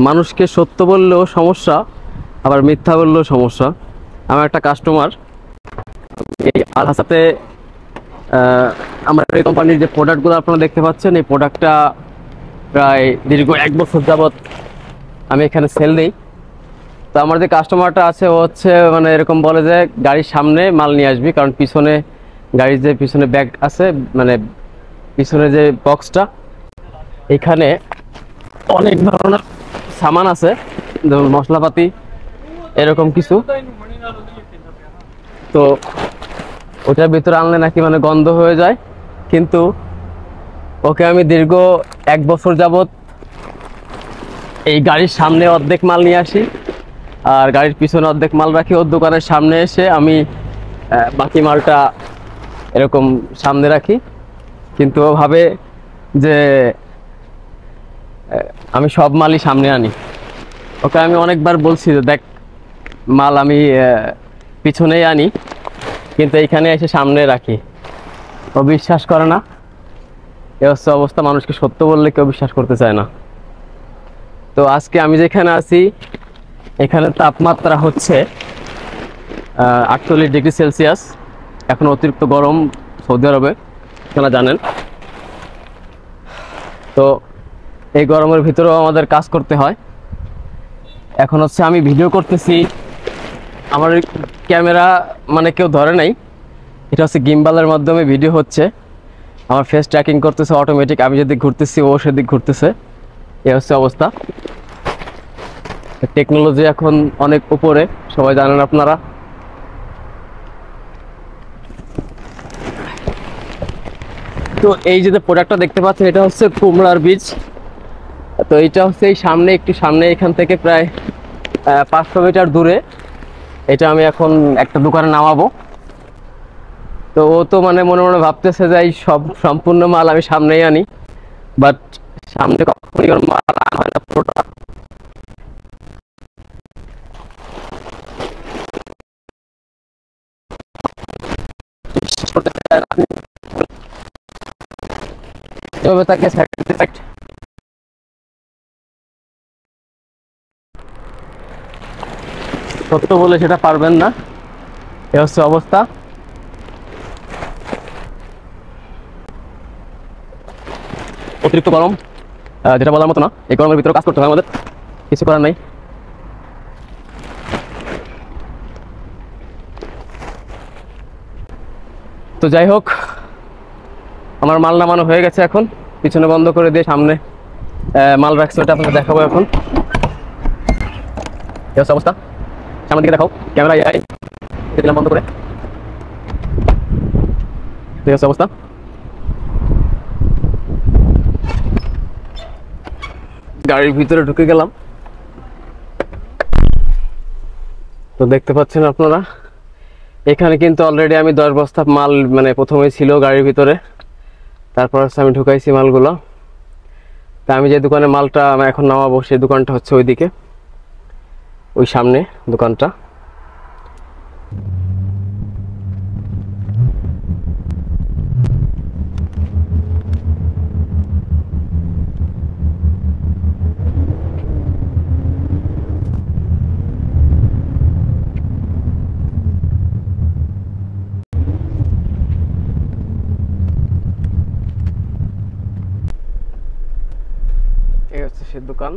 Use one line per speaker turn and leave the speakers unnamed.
মানুষকে সত্য বললেও সমস্যা, আবার মিথ্যা বললেও সমস্যা। আমার একটা কাস্টমার এই আল হাসাতে আমার এই কোম্পানির যে প্রোডাক্টগুলো আপনারা দেখতে পাচ্ছেন, এই প্রোডাক্টটা প্রায় দীর্ঘ 1 বছর যাবৎ আমি এখানে সেল দিই। তো আমার যে কাস্টমারটা আছে ও হচ্ছে মানে এরকম বলে যে গাড়ির সামনে মাল নিয়ে আসবি, কারণ পিছনে গাড়ির যে পিছনে ব্যাগ আছে, মানে পিছনে যে বক্সটা, এখানে অনেক ধরনের সামান আছে, যেমন মশলাপাতি এরকম কিছু। তো ওটার ভিতরে আনলে নাকি মানে গন্ধ হয়ে যায়, কিন্তু ওকে আমি দীর্ঘ 1 বছর যাবৎ এই গাড়ির সামনে অর্ধেক মাল নিয়ে আসি আর গাড়ির পিছনে অর্ধেক মাল রাখি। ওর দোকানের সামনে এসে আমি বাকি মালটা এরকম সামনে রাখি, কিন্তু ও ভাবে যে আমি সব মালই সামনে আনি। ওকে আমি অনেকবার বলছি যে দেখ, মাল আমি পিছনেই আনি, কিন্তু এইখানে এসে সামনে রাখি। ও বিশ্বাস করে না। এ হচ্ছে অবস্থা, মানুষকে সত্য বললে কেউ বিশ্বাস করতে চায় না। তো আজকে আমি যেখানে আছি এখানে তাপমাত্রা হচ্ছে 48 ডিগ্রি সেলসিয়াস। এখন অতিরিক্ত গরম সৌদি আরবে, আপনারা জানেন। তো এই গরমের ভিতরেও আমাদের কাজ করতে হয়। এখন হচ্ছে আমি ভিডিও করতেছি, আমার ক্যামেরা মানে কেউ ধরে নাই, এটা হচ্ছে গিম্বালের মাধ্যমে ভিডিও হচ্ছে। আমার ফেস ট্র্যাকিং করতেছে অটোমেটিক, আমি যেদিক ঘুরতেছি ও সেদিক ঘুরতেছে। এ হচ্ছে অবস্থা। টেকনোলজি এখন অনেক উপরে, সবাই জানেন আপনারা। তো এই যে প্রোডাক্টটা দেখতে পাচ্ছেন, এটা হচ্ছে কুমড়ার বীজ। তো এটা হচ্ছে এই সামনে, একটু সামনে, এখান থেকে প্রায় 500 মিটার দূরে। এটা আমি এখন একটা দোকানে নামাবো। তো ও তো মানে মনে মনে ভাবতেছে যে এই সম্পূর্ণ মাল আমি সামনেই আনি, বাট সামনে কখনোই ওর মাল আনা হয় না পুরোটা। এভাবে তাকে স্যাটিসফ্যাক্ট সত্য বলে সেটা পারবেন না। এ হচ্ছে অবস্থা। অতিরিক্ত গরম, যেটা বলার মতো না। এই গরমের ভিতরে কাজ করতে হয় আমাদের, কিছু করার নাই। তো যাই হোক, আমার মাল নামানো হয়ে গেছে। এখন পিছনে বন্ধ করে দিয়ে সামনে মাল রাখছে, ওটা আপনাকে দেখাবো এখন। এই হচ্ছে অবস্থা। সামনের দিকে দেখাও ক্যামেরা, দিলাম বন্ধ করে। এই হচ্ছে অবস্থা। গাড়ির ভিতরে ঢুকে গেলাম। তো দেখতে পাচ্ছেন আপনারা, এখানে কিন্তু অলরেডি আমি 10 বস্তা মাল মানে প্রথমে ছিল গাড়ির ভিতরে, তারপর হচ্ছে আমি ঢুকাইছি মালগুলো। তা আমি যে দোকানে মালটা এখন নামাবো, সেই দোকানটা হচ্ছে ওইদিকে, ওই সামনে দোকানটা। এই হচ্ছে সে দোকান।